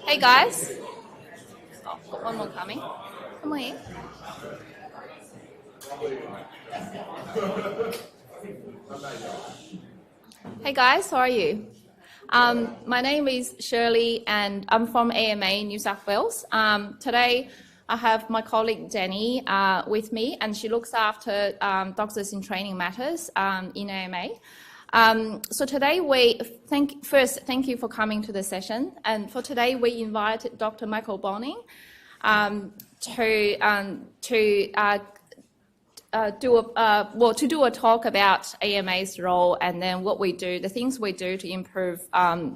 Hey guys. Oh, got one more coming. Come on in. Hey guys, how are you? My name is Shirley and I'm from AMA New South Wales. Today I have my colleague Jenny with me, and she looks after doctors in training matters in AMA. So today thank you for coming to the session. And for today we invited Dr. Michael Bonning to do a talk about AMA's role, and then what we do, the things we do to improve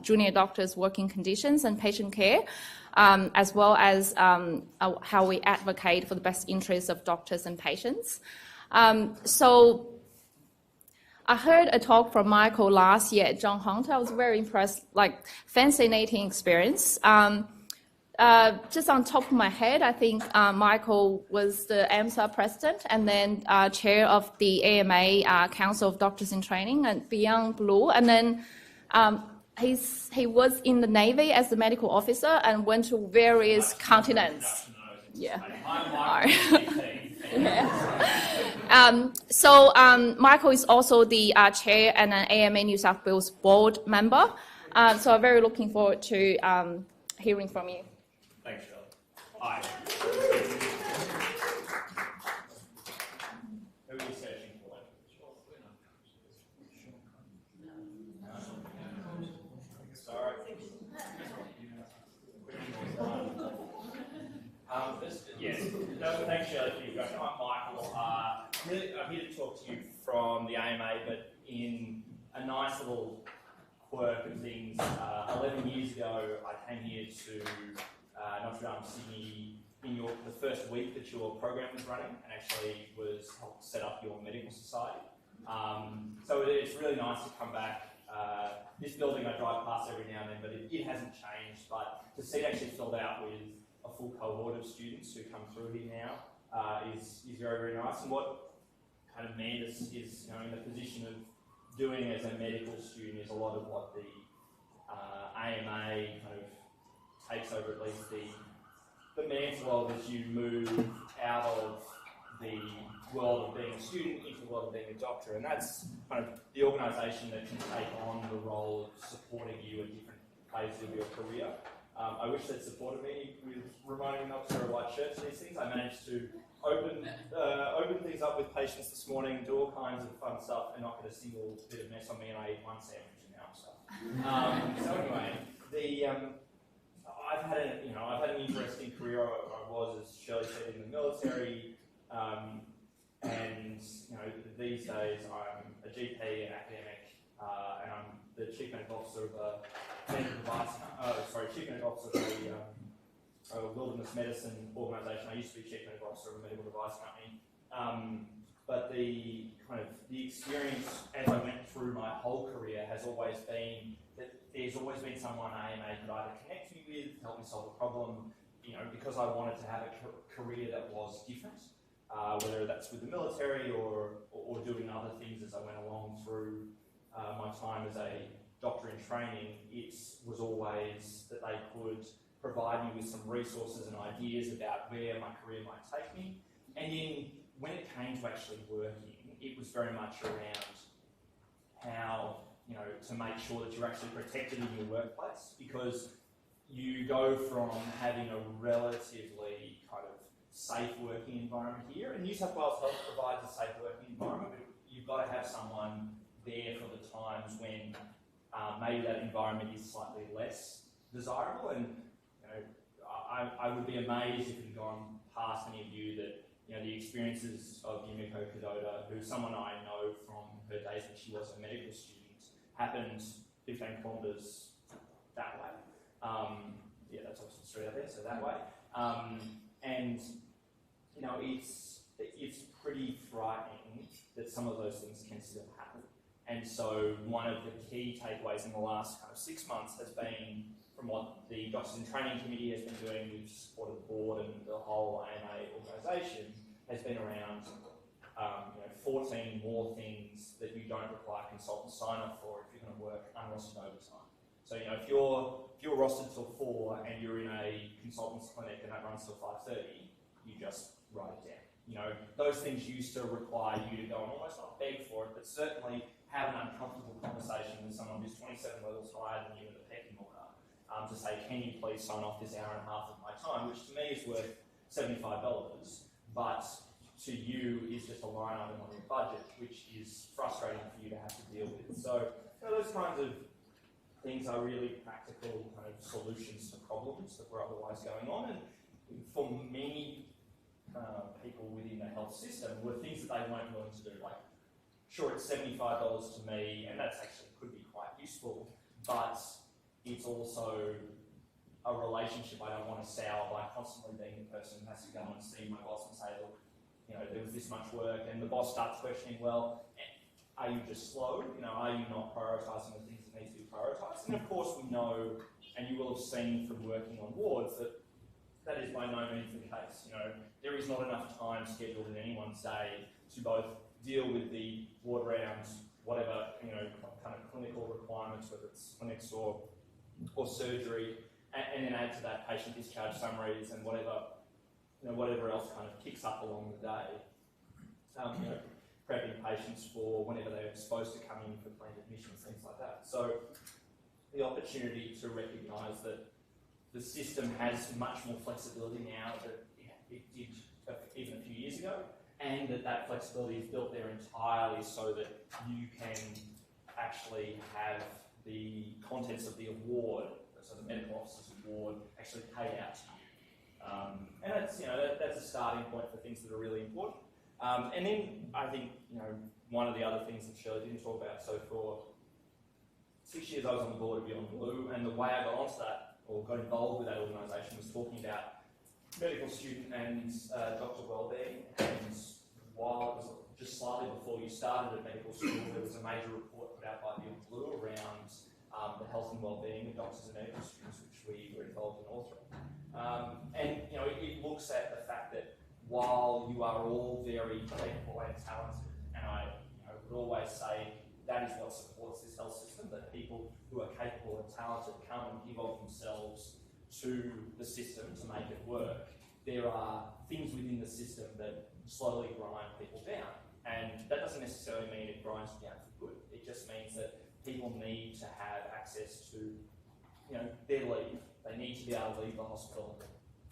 junior doctors' working conditions and patient care, as well as how we advocate for the best interests of doctors and patients. So I heard a talk from Michael last year at John Hunter. I was very impressed, like fascinating experience. Just on top of my head, I think Michael was the AMSA president and then chair of the AMA Council of Doctors in Training and Beyond Blue. And then he was in the Navy as a medical officer and went to various continents. Yeah. Yeah. So Michael is also the chair and an AMA New South Wales board member. So I'm very looking forward to hearing from you. Thanks, Shirley. Hi. Who are you searching for? Sorry. Yes. Thanks, Shirley, for your introduction. I'm Michael. I'm here to talk to you from the AMA, but in a nice little quirk of things. 11 years ago, I came here to Notre Dame, Sydney, in the first week that your program was running, and actually helped set up your medical society. So it's really nice to come back. This building I drive past every now and then, but it hasn't changed. But to see it actually filled out with a full cohort of students who come through here now is very, very nice. And what kind of MANDUS is, in the position of doing as a medical student is a lot of what the AMA kind of takes over, at least the mantle of, as you move out of the world of being a student into the world of being a doctor. And that's kind of the organisation that can take on the role of supporting you at different phases of your career. I wish they'd supported me with reminding me not to wear a white shirt to these things. I managed to open things up with patients this morning, do all kinds of fun stuff, and not get a single bit of mess on me, and I ate one sandwich and now I'm stuff. So anyway, I've had an interesting career. I was, as Shirley said, in the military, and these days I'm a GP, an academic, and I'm the chief medical officer of a medical device. Chief medical officer of a wilderness medicine organisation. I used to be chief medical officer of a medical device company. But the experience as I went through my whole career has always been that there's always been someone AMA could either connect me with, help me solve a problem, because I wanted to have a career that was different, whether that's with the military or doing other things as I went along through my time as a doctor in training. It was always that they could provide me with some resources and ideas about where my career might take me. And then when it came to actually working, it was very much around how, to make sure that you're actually protected in your workplace, because you go from having a relatively kind of safe working environment here, and New South Wales Health provides a safe working environment, but you've got to have someone there for the times when maybe that environment is slightly less desirable. And I would be amazed if it had gone past any of you that the experiences of Yumiko Kadota, who's someone I know from her days when she was a medical student, happened 15 kilometres that way. That's obviously the street out there, so that way. And it's pretty frightening that some of those things can still happen. And so one of the key takeaways in the last kind of 6 months has been, from what the Doctors in Training Committee has been doing with support of the board and the whole AMA organisation, has been around 14 more things that you don't require consultant sign-off for if you're going to work unrostered overtime. So, you know, if you're rostered till 4 and you're in a consultant's clinic and that runs till 5:30, you just write it down. You know, those things used to require you to go and almost not beg for it, but certainly have an uncomfortable conversation with someone who's 27 levels higher than you in the pecking order, to say, can you please sign off this hour and a half of my time, which to me is worth $75, but to you is just a line item on your budget, which is frustrating for you to have to deal with. So, you know, those kinds of things are really practical kind of solutions to problems that were otherwise going on, and for many people within the health system were things that they weren't willing to do. Like, sure, it's $75 to me, and that's actually could be quite useful, but it's also a relationship I don't want to sour by constantly being the person who has to go and see my boss and say, look, you know, there was this much work, and the boss starts questioning, well, are you just slow? You know, are you not prioritising the things that need to be prioritised? And of course we know, and you will have seen from working on wards, that that is by no means the case. You know, there is not enough time scheduled in anyone's day to both deal with the ward rounds, whatever, you know, kind of clinical requirements, whether it's clinics or surgery, and then add to that patient discharge summaries and whatever, you know, whatever else kind of kicks up along the day. You know, prepping patients for whenever they're supposed to come in for planned admissions, things like that. So the opportunity to recognise that the system has much more flexibility now than it did even a few years ago, and that flexibility is built there entirely so that you can actually have the contents of the award, so the medical officer's award, actually paid out to you. And that's, you know, that's a starting point for things that are really important. And then I think, you know, one of the other things that Shirley didn't talk about, so for 6 years I was on the board of Beyond Blue, and the way I got onto that, or got involved with that organisation, was talking about medical student and doctor wellbeing. And while it was just slightly before you started at medical school, there was a major report put out by Beyond Blue around the health and wellbeing of doctors and medical students, which we were involved in authoring. And you know, it looks at the fact that while you are all very capable and talented, and I would always say that is what supports this health system, that people who are capable and talented come and give of themselves to the system to make it work. There are things within the system that slowly grind people down, and that doesn't necessarily mean it grinds you down for good. It just means that people need to have access to, you know, their leave. They need to be able to leave the hospital,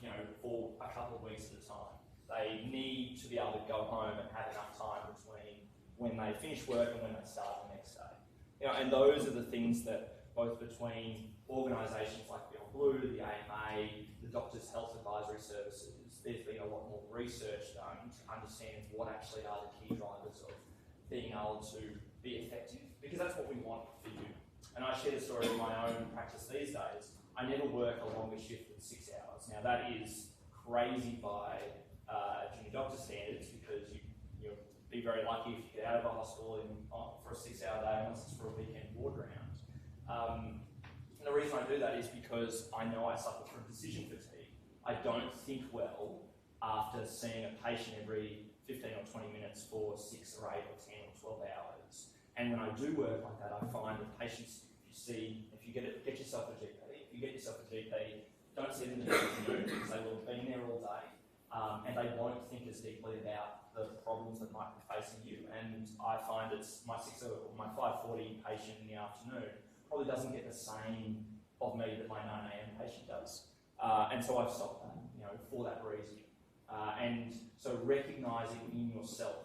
you know, for a couple of weeks at a time. They need to be able to go home and have enough time between when they finish work and when they start the next day. You know, and those are the things that both between organisations like Beyond Blue, the AMA, the Doctors' Health Advisory Services, there's been a lot more research done to understand what actually are the key drivers of being able to be effective, because that's what we want for you. And I share the story of my own practice these days. I never work a longer shift than 6 hours. Now that is crazy by junior doctor standards, because you'll be very lucky if you get out of a hospital for a 6 hour day, unless it's for a weekend ward round. And the reason I do that is because I know I suffer from decision fatigue. I don't think well after seeing a patient every 15 or 20 minutes for 6 or 8 or 10 or 12 hours. And when I do work like that, I find that patients, if you get yourself a GP, if you get yourself a GP, don't see them in the afternoon, because they will have been there all day, and they won't think as deeply about the problems that might be facing you. And I find it's my 5:40 patient in the afternoon probably doesn't get the same of me that my 9 a.m. patient does. And so I've stopped that, you know, for that reason. And so recognising in yourself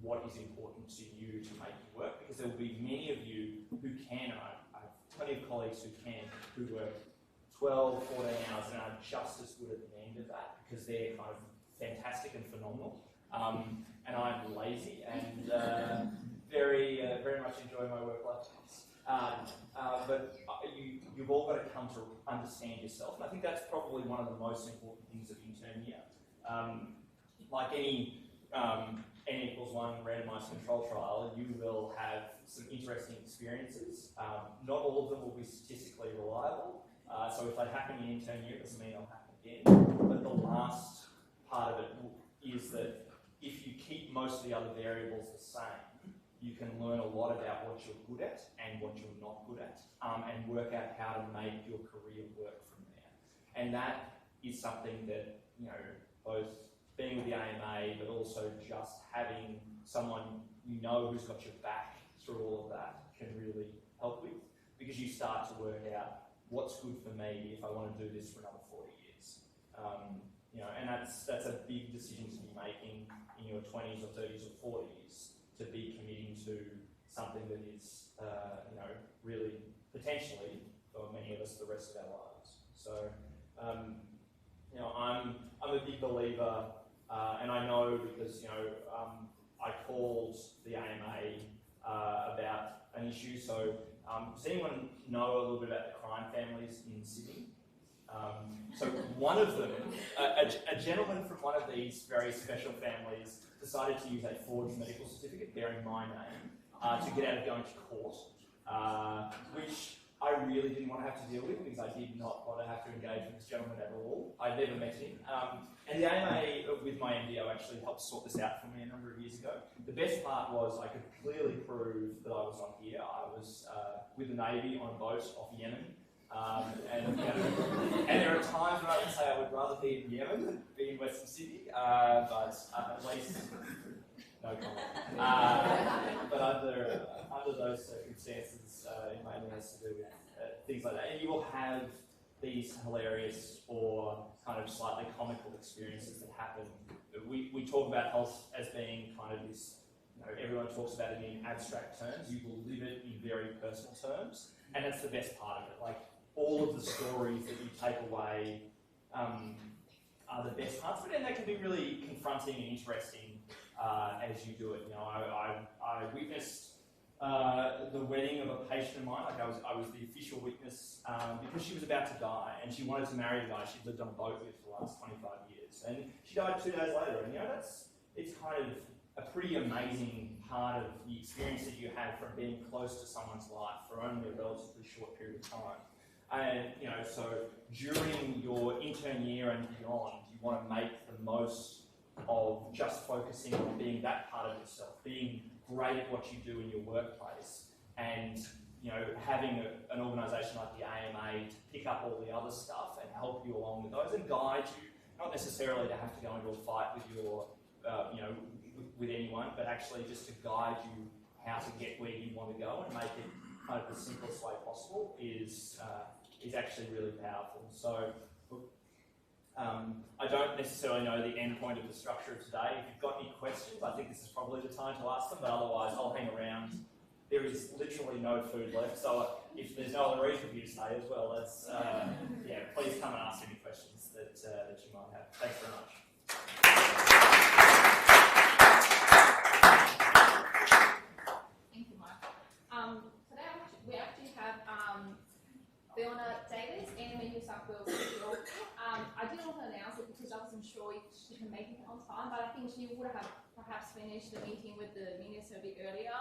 what is important to you to make it work, because there will be many of you who can, and I have plenty of colleagues who can, who work 12, 14 hours and are just as good at the end of that, because they're kind of fantastic and phenomenal. And I'm lazy and very much enjoy my work-life balance. But you've all got to come to understand yourself, and I think that's probably one of the most important things of intern year. Like any N=1 randomised control trial, you will have some interesting experiences. Not all of them will be statistically reliable, so if they happen in intern year, it doesn't mean they'll happen again. But the last part of it is that if you keep most of the other variables the same, you can learn a lot about what you're good at and what you're not good at, and work out how to make your career work from there. And that is something that, you know, both being with the AMA, but also just having someone you know who's got your back through all of that can really help with, because you start to work out what's good for me if I want to do this for another 40 years. You know, and that's a big decision to be making in your 20s or 30s or 40s, to be committing to something that is, you know, really potentially for many of us the rest of our lives. So, you know, I'm a big believer, and I know because, you know, I called the AMA about an issue. So, does anyone know a little bit about the crime families in Sydney? So one of them, a gentleman from one of these very special families, decided to use a forged medical certificate bearing my name to get out of going to court, which I really didn't want to have to deal with, because I did not want to have to engage with this gentleman at all. I'd never met him. And the AMA, with my MDO, actually helped sort this out for me a number of years ago. The best part was I could clearly prove that I was on here. I was with the Navy on a boat off Yemen. And there are times when I would say I would rather be in Yemen than be in Western Sydney, but at least no comment. But under those circumstances, it mainly has to do with things like that. And you will have these hilarious or kind of slightly comical experiences that happen. We talk about health as being kind of this, you know, everyone talks about it in abstract terms. You will live it in very personal terms, and that's the best part of it. Like, all of the stories that you take away are the best parts of it, and they can be really confronting and interesting as you do it. You know, I witnessed the wedding of a patient of mine. Like, I was the official witness because she was about to die, and she wanted to marry the guy she'd lived on a boat with for the last 25 years, and she died 2 days later. And you know, it's kind of a pretty amazing part of the experience that you have from being close to someone's life for only a relatively short period of time. And, you know, so during your intern year and beyond, you want to make the most of just focusing on being that part of yourself, being great at what you do in your workplace, and, you know, having an organisation like the AMA to pick up all the other stuff and help you along with those and guide you, not necessarily to have to go into a fight with your, you know, with anyone, but actually just to guide you how to get where you want to go and make it kind of the simplest way possible is actually really powerful. So, I don't necessarily know the end point of the structure of today. If you've got any questions, I think this is probably the time to ask them, but otherwise I'll hang around. There is literally no food left, so if there's no other reason for you to stay as well, yeah, please come and ask any questions that you might have. Thanks very much. Thank you, Mark. Today we actually have Fiona Davis and New South Wales. I didn't want to announce it because I wasn't sure if she can make it on time, but I think she would have perhaps finished the meeting with the minister a bit earlier,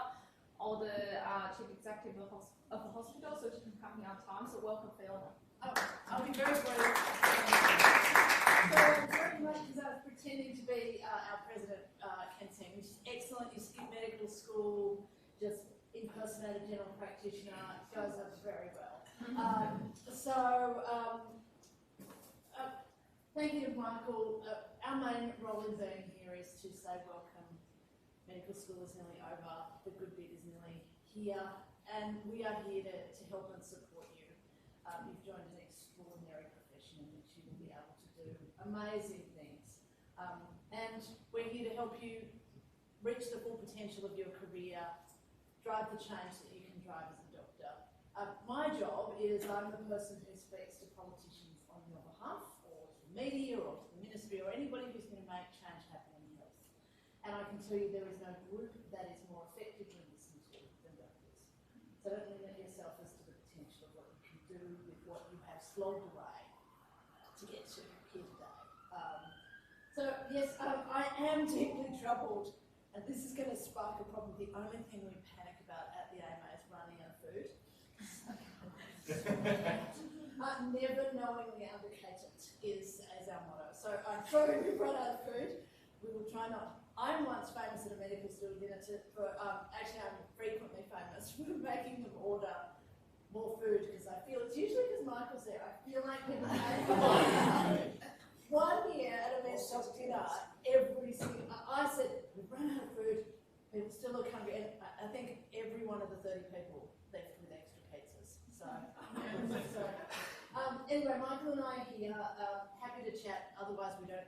or the chief executive of the hospital, so she can come here on time. So welcome, Fiona. Oh, I'll be very brief. So very much because I was pretending to be our president, Kensing, which is excellent. You skip medical school, just impersonated general practitioner, goes over very well. Thank you, Michael. Our main role in being here is to say welcome. Medical school is nearly over. The good bit is nearly here, and we are here to help and support you. You've joined an extraordinary profession in which you will be able to do amazing things, and we're here to help you reach the full potential of your career, drive the change that you can drive as a doctor. My job is I'm the person who speaks to politicians on your behalf, or to the media, or to the ministry, or anybody who's going to make change happen in health. And I can tell you there is no group that is more effectively listened to than doctors. So don't limit yourself as to the potential of what you can do with what you have slogged away to get to here today. So yes, I am deeply troubled, and this is going to spark a problem. The only thing we panic about at the AMA is running out of food. Never knowingly advocate it is our motto. So I'm sorry we've run out of food. We will try not. I'm once famous at a medical school dinner for actually I'm frequently famous for making them order more food because I feel it's usually because Michael's there. I feel like people pay. One year at a med shop dinner, I said, we've run out of food, people still look hungry, and I think every one of the 30 people left with extra pizzas. So, anyway, Michael and I are here, happy to chat, otherwise we don't.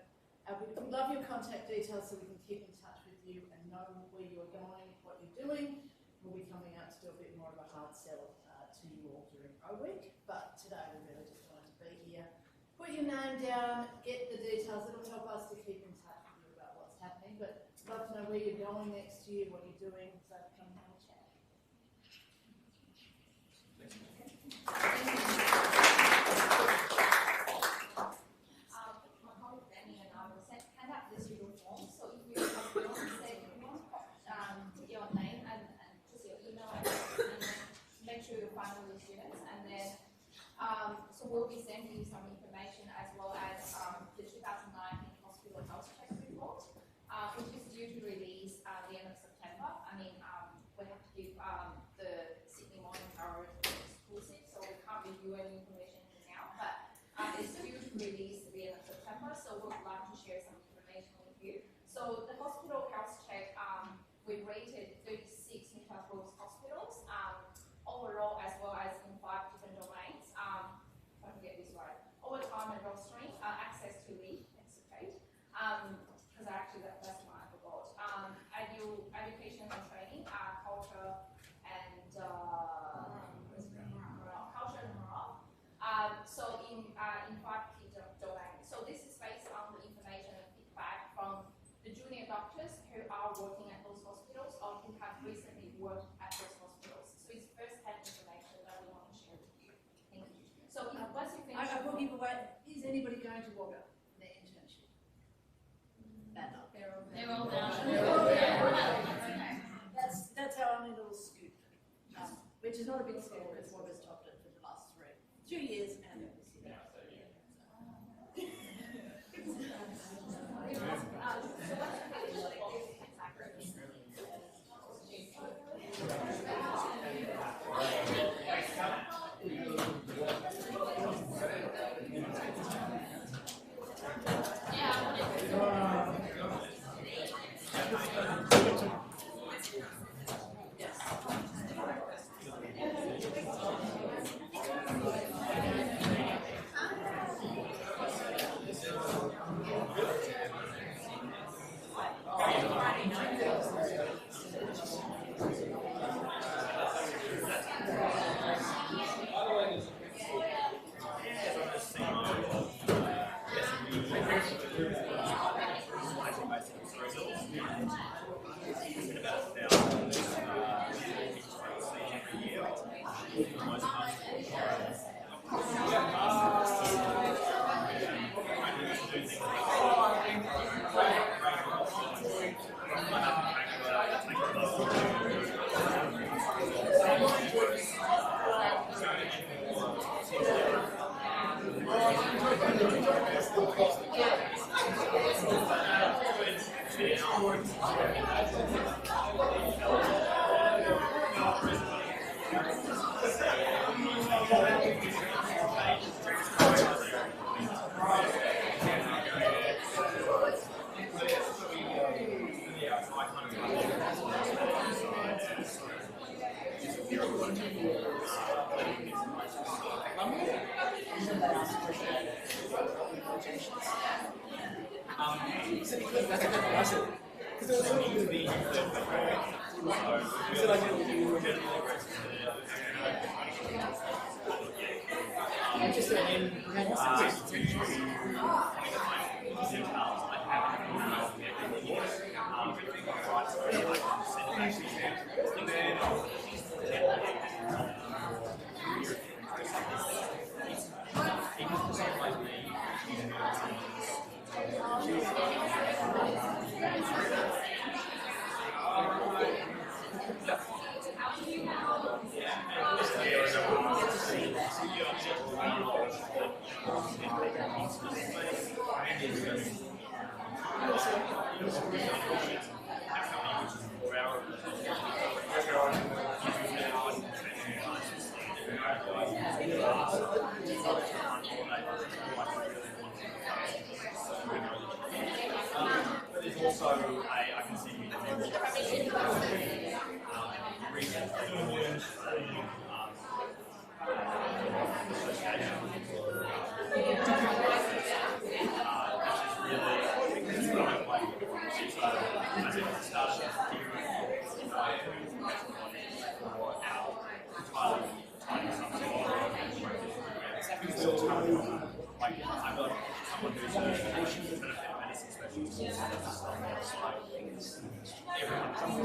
We'd love your contact details so we can keep in touch with you and know where you're going, what you're doing. We'll be coming out to do a bit more of a hard sell to you all during Pro Week, but today we really just wanted to be here. Put your name down, get the details, it'll help us to keep in touch with you about what's happening, but love to know where you're going next year, what you're doing, so come and have a chat. My colleague Danny and I will hand out this little form, so if you have your put your name and just your email address, and make sure you find all the students, and then so we'll be sending you some information as well as the 2019 hospital health check report, which is due to release the end of September. I mean, we have to give the Sydney Morning Herald exclusive, so we can't review any information now, but it's due to release the end of September, so we'd like to share some information with you. So the hospital health check, we rated 36 New South Wales hospitals overall, as well as in 5 different domains. If I can get this right, overtime and rostering, access to leave, etc. Because actually that's one I forgot. Education and training, culture and morale. So in 5 key domains. So this is based on the information and feedback from the junior doctors who are working at those hospitals or who have recently worked at those hospitals. So it's first-hand information that we want to share with you. Thank you. So once you finish, I will give away. Is anybody going to Wagga? Their internship? they're all down. Okay. That's our only little scoop, which is not a big scoop because Wagga's topped it for the last 2 years and this year. But there's also I can see you research like I've got someone who's a benefit medicine specialist, everyone comes to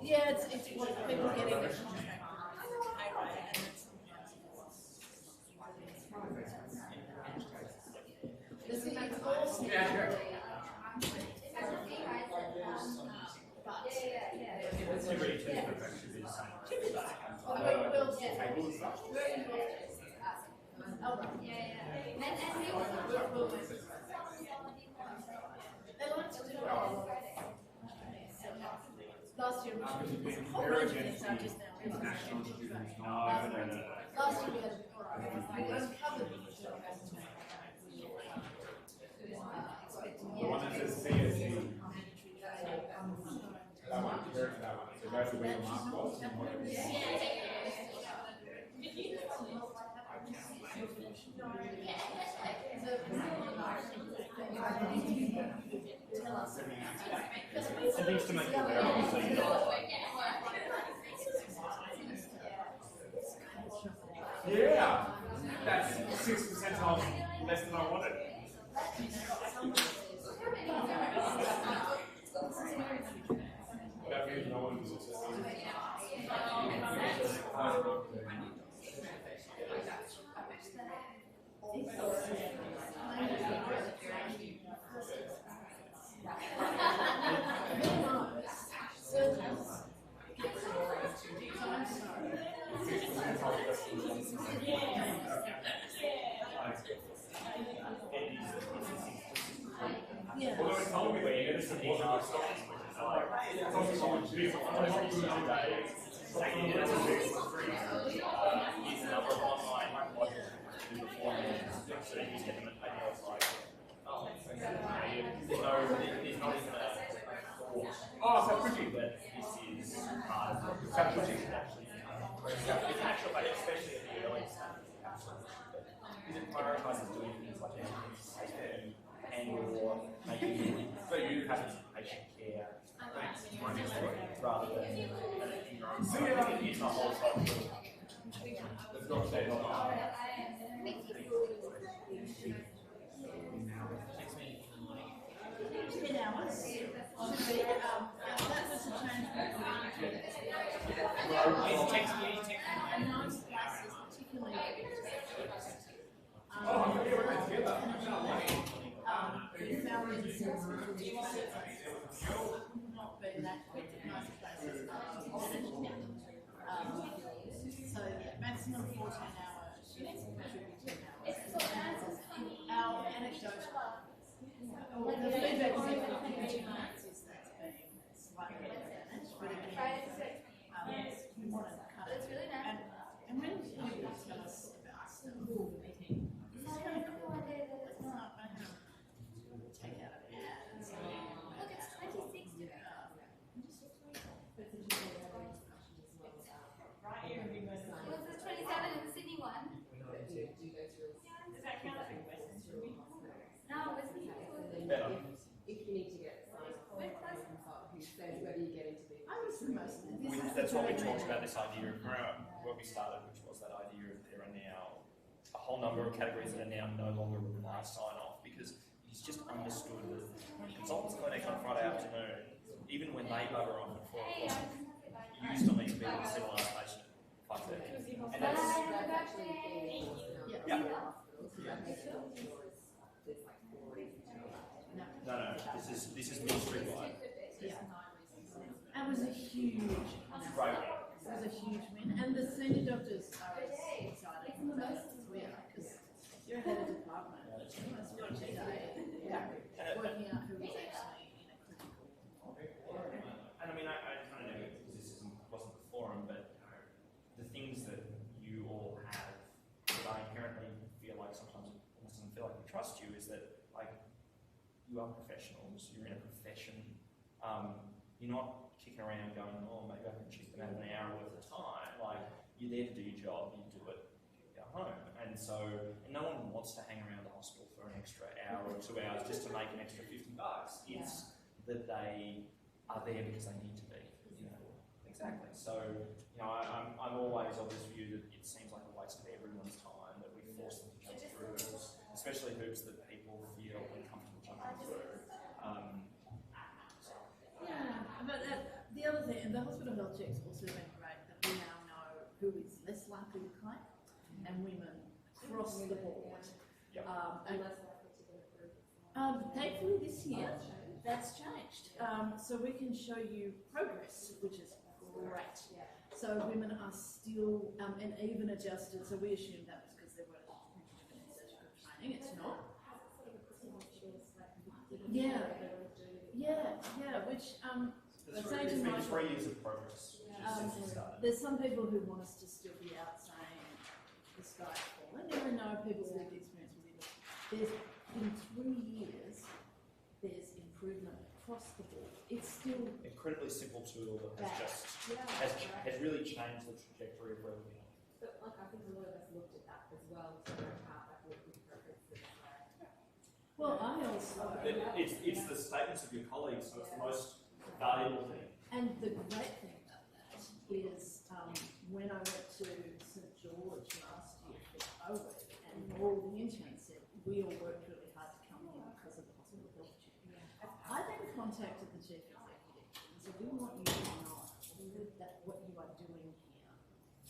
Yeah, it's what people getting it. Last year, last year we had uncovered the one that says CSE. That one, that one. So that's where your mark was and what it was. It needs to make it better, so you know. Yeah, that's 6% off less than I wanted. That means no one was although it told me where you're going to see more stocks, it's also someone to do. I'm not doing today. Taking it as a fix for free. Use a number of online modules to do the formatting, so that you get them at emails like, oh, there's not even a course. Oh, so pretty. But this is part of it. So pretty. It's actual, but especially at the early stage. Because it prioritises doing things like education and or making patient care rather than in your own side. It's not whole side. Let's go upstairs. Oh, yeah, we're together. would not be that quick in most places. So yeah, maximum 14-hour shifts, should be 10 hours. Our anecdotal, the feedback we get from insurance is that's being slightly advantage, but again, we want to cut it. And when people tell us about school meeting, it's kind of cool. It's not going to take out an ad and say, Look, it's 26. Right here, we go to Well, it's 27 in the Sydney one. Is that counting Western Sydney? No, it's Better. If you need to get signed off by a consultant who says whether you get into the I was the most. That's what we talked about, this idea of where we started, which was that idea of there are now a whole number of categories that are now no longer require sign-off, because it's just understood that consultants clinic on Friday afternoon, even when they bugger off at 4 o'clock, you still need to be able to see the last patient at 5:30. And that's, no, this is ministry-wide. That was a huge win. Right. It was a huge win, and the senior doctors are as excited about it as we are, because you're head of department. It's your day working out who is actually in a clinical. And I mean, I kind of know because this wasn't the forum, but the things that you all have that I inherently feel like sometimes it almost doesn't feel like we trust you is that, like, you are professionals, you're in a profession, you're not kicking around going, oh, maybe I can check them out an hour worth of time. Like, you're there to do your job, you do it, you go home. And so, and no one wants to hang around the hospital for an extra hour or 2 hours just to make an extra $50. It's that they are there because they need to be, you know. Exactly. So, you know, I'm always of this view that it seems like a waste of everyone's time, that we force them to jump through hoops, especially hoops that people feel uncomfortable jumping through. Yeah, but the other thing, and the hospital health checks also been great, that we now know who is less likely to claim, and women across the board. Yep. Thankfully this year, that's changed. So we can show you progress, which is great. So women are still, and even adjusted, so we assumed that was because there were women in surgical training, it's not. Yeah, which, There's saying to been Michael, 3 years of progress since we started. there's some people who want us to still be out saying the sky's fallen. Never know people's lived experience within it. There's, in 3 years, there's improvement across the board. It's still Incredibly simple tool that bad. has really changed the trajectory of where we're going. But like I think a lot of us looked at that as well to work out like what the preferences were. Well, I also, It's the statements of your colleagues, so it's the most valuable thing. and the great thing about that is when I went to St George last year for COVID, and all the interns said, we all worked really hard to come here because of the hospital health check. I then contacted the chief executive and said, we want you to know that what you are doing here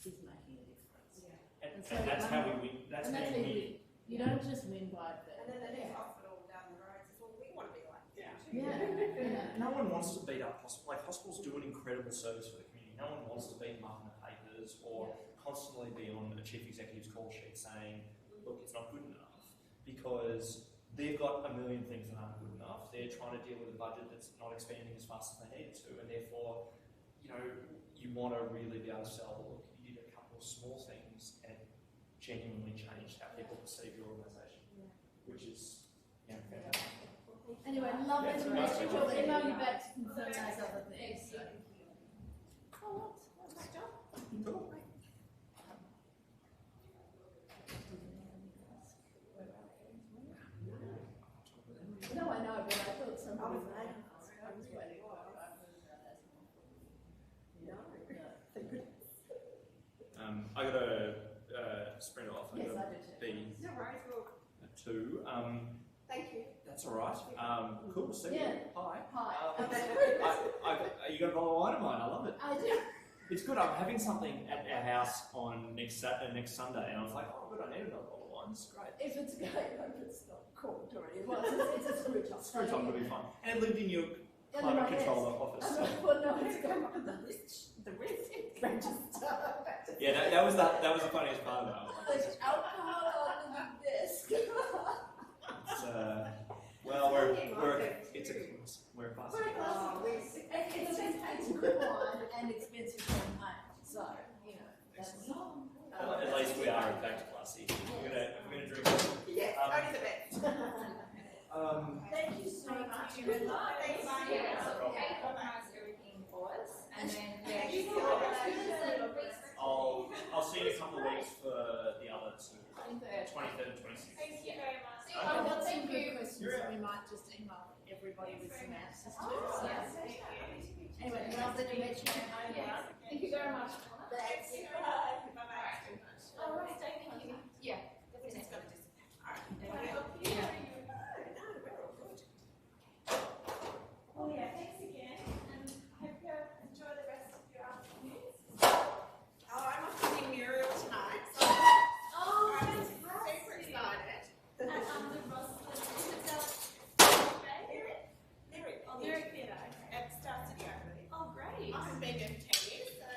is making a difference. And so that's how we win. That's And how that's you how you win. win. You don't just win by And then the next hospital down the road says, well, we want to be like that too. yeah. No one wants to beat up hospitals. Like, hospitals do an incredible service for the community. No one wants to beat them up in the papers or constantly be on a chief executive's call sheet saying, look, it's not good enough, because they've got a million things that aren't good enough. They're trying to deal with a budget that's not expanding as fast as they need it to, and therefore, you know, you want to really be able to sell, look, you did a couple of small things and it genuinely changed how people perceive your organisation, which is, you know, fantastic. Anyway, lovely to meet you. We'll email you back to confirm those other things. So. Oh, what? Nice job. Cool. No, I know, but I thought somebody was waiting for it. I was waiting for it. I got to sprint off. Yes, got I do too. be No worries, well, two. thank you. That's all right. Cool to see you. Yeah. Hi. Hi. You got a bottle of wine of mine. I love it. I do. It's good. I'm having something at our house on next Sunday, and I was like, oh, good. I need another bottle of ones, great. If it's going home, it's not called already. Well, it's a screw top. Screw top would be fun. And it lived in your And climate my controller desk. office. Well, no, it's going up in the risk register. Yeah, that was the funniest part of that. There's alcohol on the desk. It's, well, we're a class. Very classic. It's a good wine and expensive champagne. So, you know, that's At least we are in fact classy. We're gonna drink. Yes, only the best. Thank you so much. Thank you very much. Thanks, Mike. Yeah, so okay, organise everything for us, and then Thank you. I'll see you in a couple of weeks for the other two. 23rd and 26th. Thank you very much. I've got some good questions that we might just email everybody with some answers to. So. Anyway, now that you mentioned it, Thank you very much. thanks. Bye-bye. All right, thank you. Yeah, We're just definitely. going to disappear. All right. Yeah. No, we're all good. Oh yeah, thanks again, and I hope you enjoy the rest of your afternoons. Oh, I'm off to see Muriel tonight. So Oh, I'm that's super right. excited. And the Roslyn, Mary, Very good, at Star City, I believe. Oh, great. I haven't been there for 10 years, so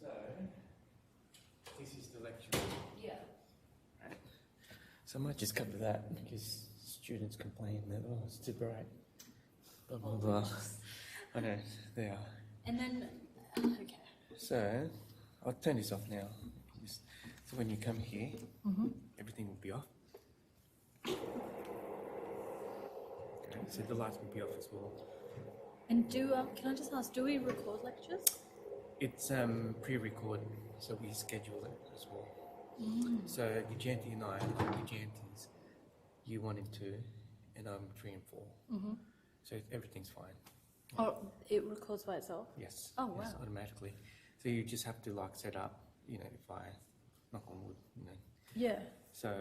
So, this is the lecture room. Yeah. Right. So I might just cover that because students complain that, oh, it's too bright. Blah, blah, blah. I know, they are. And then, okay. So, I'll turn this off now. So when you come here, everything will be off. Okay, so the lights will be off as well. And can I just ask, do we record lectures? It's pre-recorded, so we schedule it as well. So Gajanti and I are Gajantis, you 1 and 2, and I'm 3 and 4. So everything's fine. Oh, it records by itself? Yes. Oh, wow. Yes, automatically. So you just have to like set up, you know, if I knock on wood, you know. Yeah. So,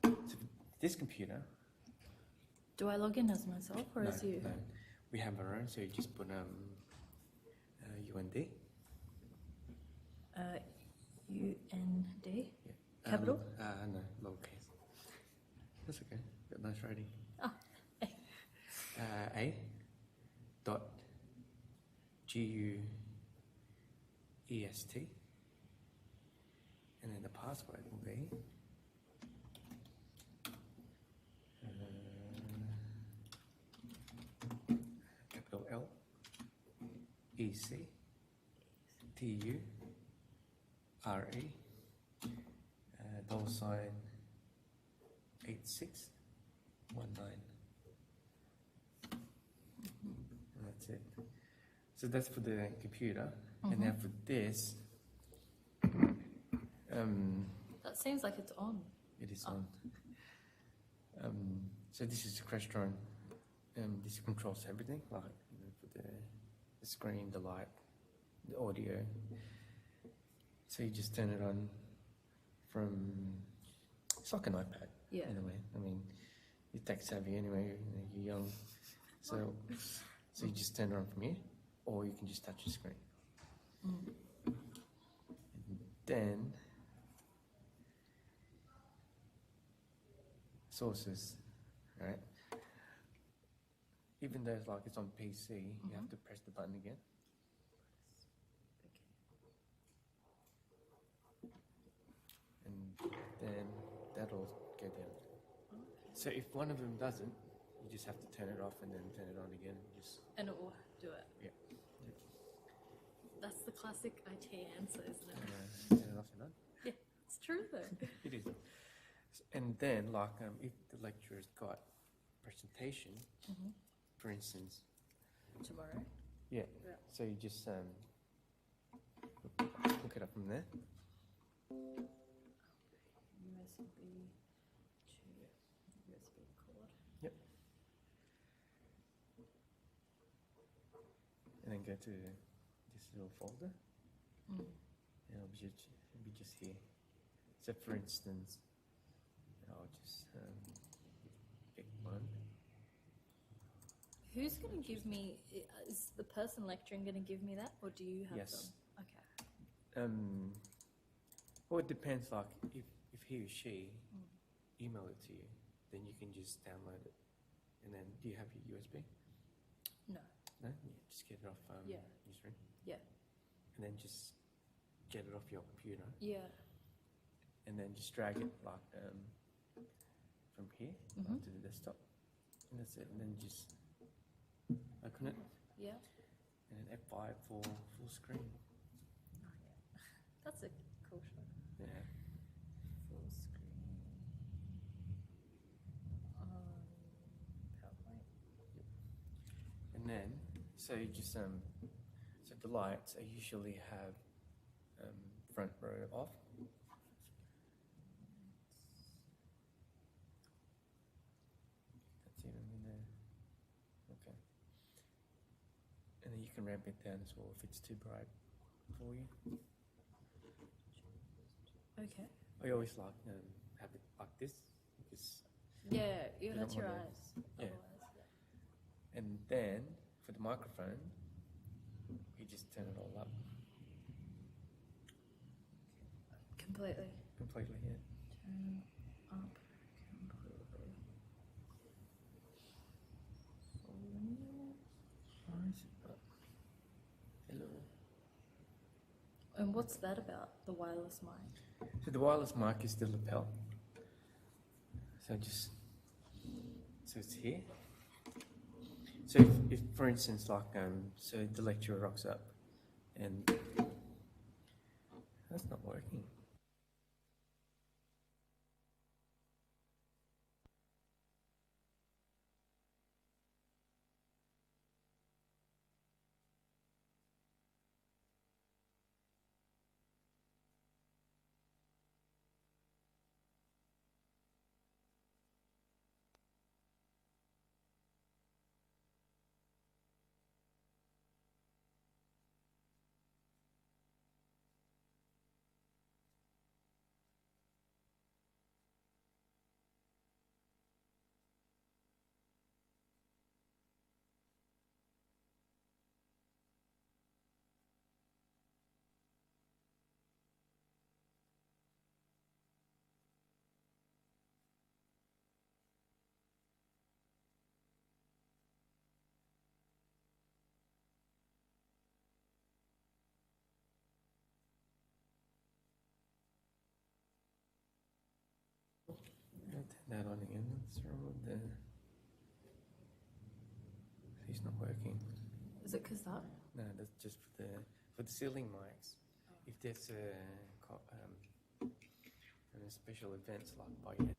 so this computer. Do I log in as myself or as you? No, we have our own. So you just put UND. UND? Yeah. Capital? No, lowercase. That's okay. Got nice writing. Oh. A. Dot. GUEST. And then the password will be capital L EC TURE $sign 8619. And that's it. So that's for the computer. And now for this, That seems like it's on. it is on. So this is the Crestron. This controls everything, like, you know, for the screen, the light, the audio. So you just turn it on from. It's like an iPad. Yeah. In a way. I mean, you're tech savvy anyway. You know, you're young, so you just turn it on from here, or you can just touch the screen. And then sources, right? Even though it's like it's on PC, you have to press the button again. And then that'll go down. So if one of them doesn't, you just have to turn it off and then turn it on again. And it will do it. Yeah. That's the classic IT answer, isn't it? Turn it off and on. Yeah, it's true though. It is. And then, like, if the lecturer's got presentation, for instance, Tomorrow. yeah. Yeah. So you just look it up from there. USB to USB cord. Yep. And then go to this little folder. And it'll be just here. So, for instance, I'll just pick one. Who's going to give me? Is the person lecturing going to give me that, or do you have Yes. them? Okay. Well, it depends. Like, if he or she email it to you, then you can just download it. And then, do you have your USB? No. No? Yeah, just get it off Yeah. newsroom. Yeah. And then just get it off your computer. Yeah. And then just drag it like from here onto the desktop. And that's it. And then just open it. Yeah. And then F5 for full screen. Oh, yeah. That's a cool shot. Yeah. Full screen. PowerPoint. And then, so you just, so the lights, I usually have front row off. That's it, I mean, okay. And then you can ramp it down as well if it's too bright for you. Okay. I always like have it like this because Yeah, you You hurt don't your wanna- eyes. yeah. Otherwise, yeah. And then for the microphone, you just turn it all up Completely. completely. Yeah. Turn up completely. Why is it up? Hello. And what's that about, the wireless mic? So the wireless mic is the lapel. So so it's here. So if for instance, like, so the lecturer rocks up and that's not working. I'll turn that on again. What's wrong with the... It's not working. Is it because that? No, that's just for the ceiling mics. If there's special events like by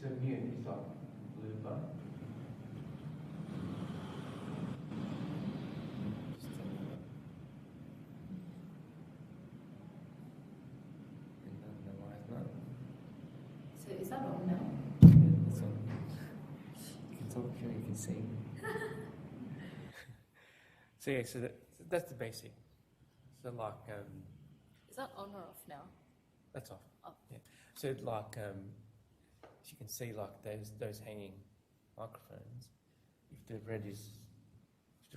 so mute is like blue button. Just turn it on. And I don't know why it's not. So is that on now? Yeah, it's on. You can talk here, you can sing. So yeah, so that's the basic. So like Is that on or off now? that's off. Off. Yeah. So like as you can see, like those hanging microphones, if the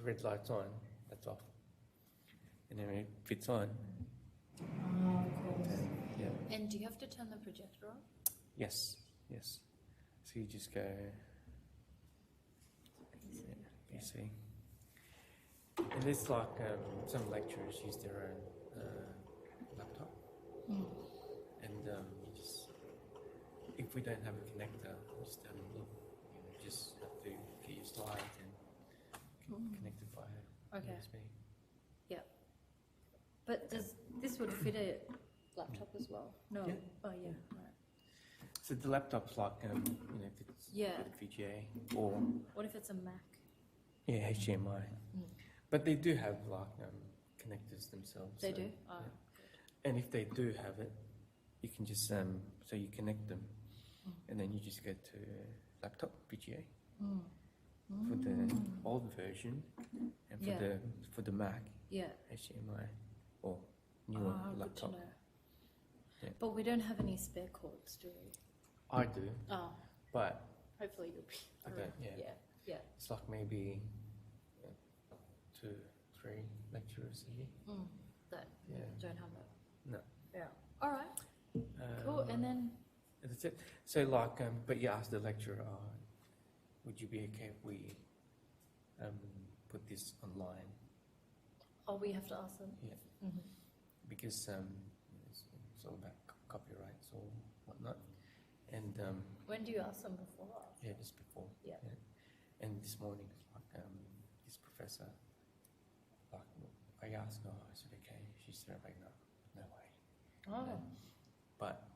red light's on, that's off. And then when it fits on, Oh, of course. yeah. And do you have to turn the projector on? Yes. So you just go PC. And there's like some lecturers use their own laptop. And you just, if we don't have a connector, we just look, you just have to get your slides and connect it via USB. Yeah. But this would fit a laptop as well? No. Yeah. Oh yeah. Right. So the laptop's like, if it's VGA or What if it's a Mac? HDMI. But they do have like connectors themselves. They so, do. Oh. yeah. And if they do have it, you can just so you connect them, and then you just go to laptop VGA for the old version, and for the Mac HDMI or newer laptop. Good to know. Yeah. But we don't have any spare cords, do we? I do, Oh, but hopefully you'll be. I don't. Yeah. It's like maybe 2, 3 lecturers a year. That don't have it. No. Yeah. All right. Cool. And then. That's it. So like, but you ask the lecturer, would you be okay if we put this online? Oh, we have to ask them. Yeah. Because it's all about copyrights or whatnot. And When do you ask them before? yeah, just before. Yeah. And this morning, like this professor, like I asked her, I said, okay. She said, like, no way. Oh. But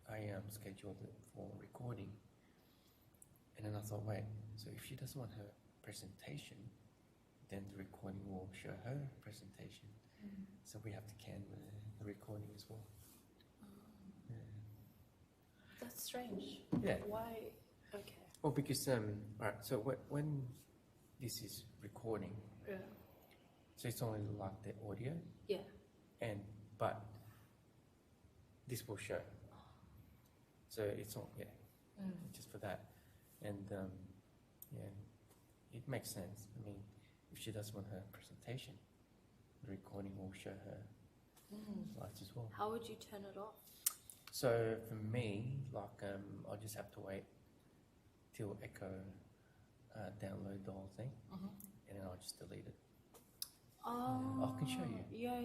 I scheduled it for recording, and then I thought, wait. So if she doesn't want her presentation, then the recording will show her presentation. So we have to can the recording as well. Yeah. That's strange. Yeah. Why? Okay. Well, because right. So when this is recording, so it's only like the audio. Yeah. But this will show. So it's not just for that, and it makes sense. I mean, if she doesn't want her presentation, the recording will show her slides as well. How would you turn it off? So for me, like, I'll just have to wait till Echo download the whole thing, and then I'll just delete it. Oh. I can show you. Yeah.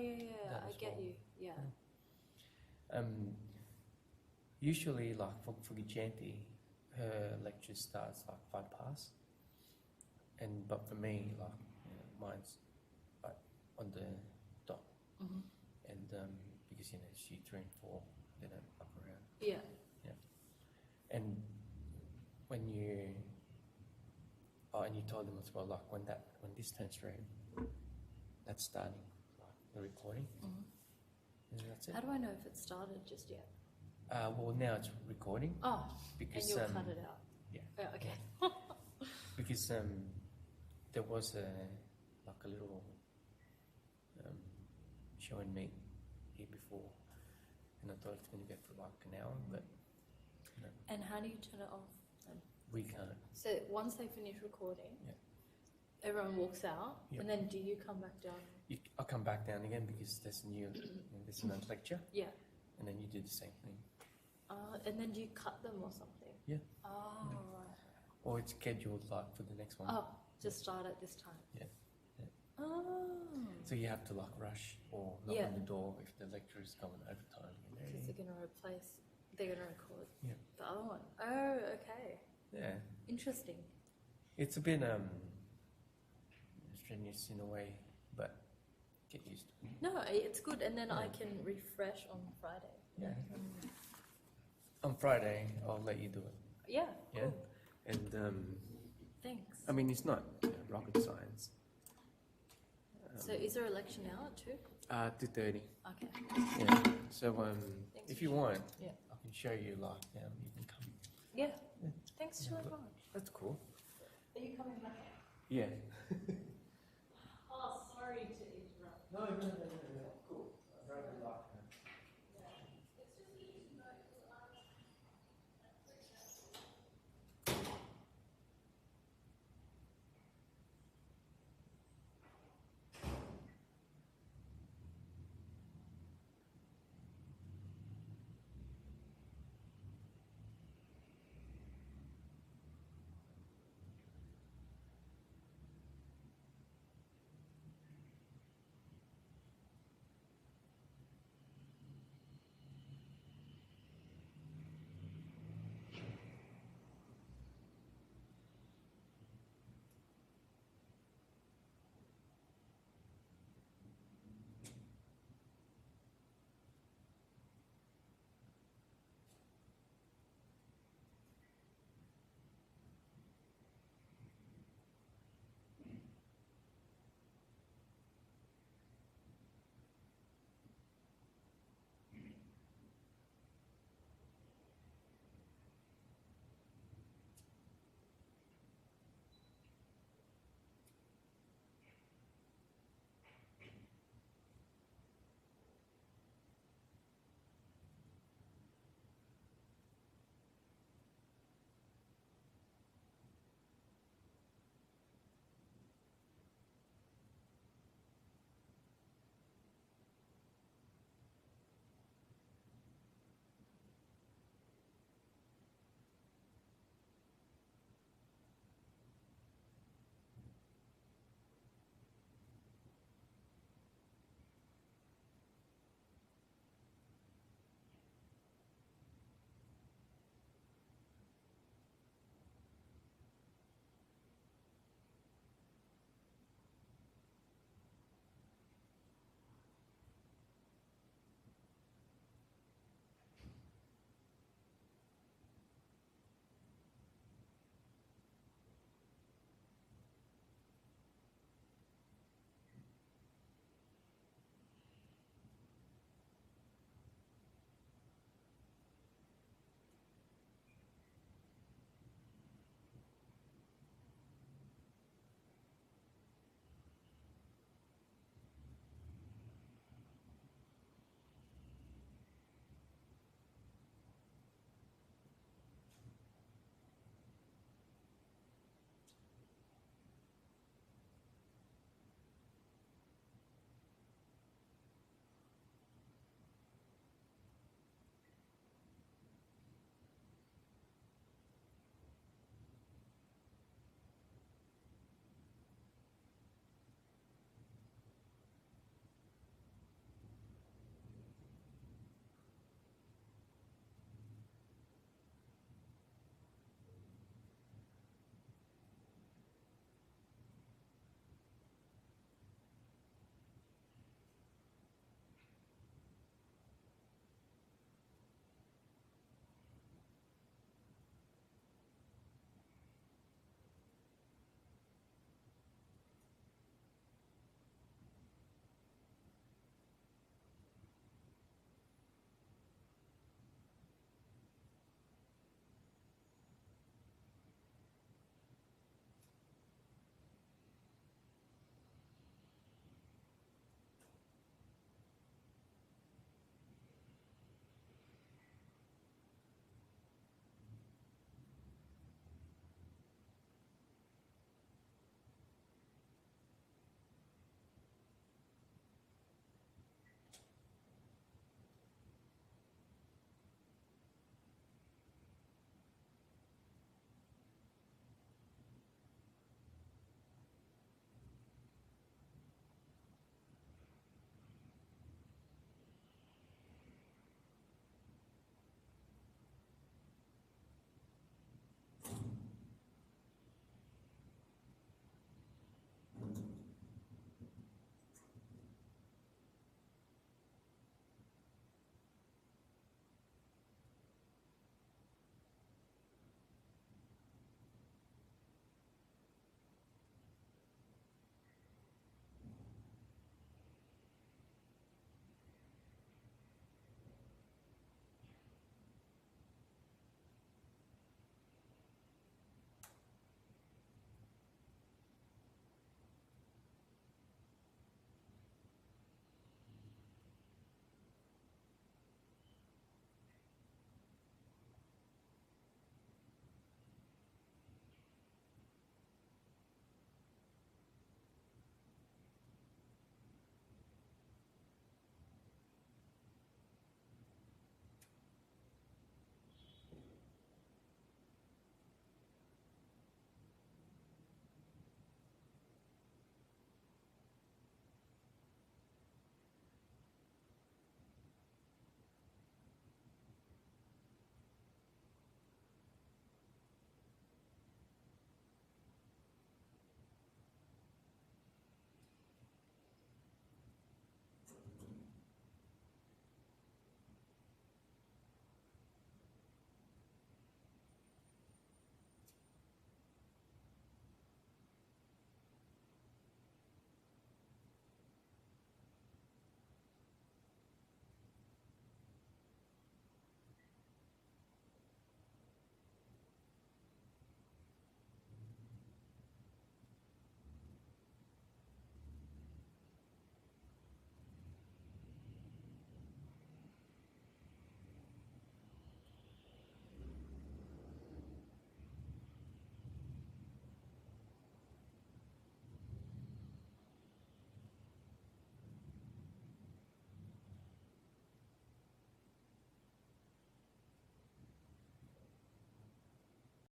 that I as get well. you. Yeah. Usually, like for Giganti, her lecture starts like 5 past, but for me, like, mine's like on the dot, and because she 3 and 4, they don't fuck around. Yeah. And when you and you told them as well, like when this turns red, that's starting like the recording, and that's it. How do I know if it started just yet? Well, now it's recording. Oh, because and you'll cut it out. Yeah. Okay. Because there was a little show and meet here before, and I thought it's going to go for like an hour, but no, And how do you turn it off? we can't. So once they finish recording, Yeah. everyone walks out, Yep. and then do you come back down? I'll come back down again because there's another lecture, Yeah. and then you do the same thing. And then do you cut them or something? Yeah. Oh, right. Or it's scheduled like for the next one. Oh, just start at this time. Yeah. Oh. So you have to like rush or knock Yeah. on the door if the lecturer is going overtime. Because they're going to record Yeah. the other one. Oh, okay. Yeah. Interesting. It's a bit strenuous in a way, but get used to it. No, it's good. And then I can refresh on Friday. Yeah. On Friday, I'll let you do it. Yeah. Yeah. Cool. And Thanks. I mean, it's not rocket science. So is there a lecture now at 2? 2:30. Okay. Yeah. So Thanks if for you want, Yeah. I can show you like you can come. Yeah. Yeah. Thanks so much. That's cool. Are you coming back? Yeah.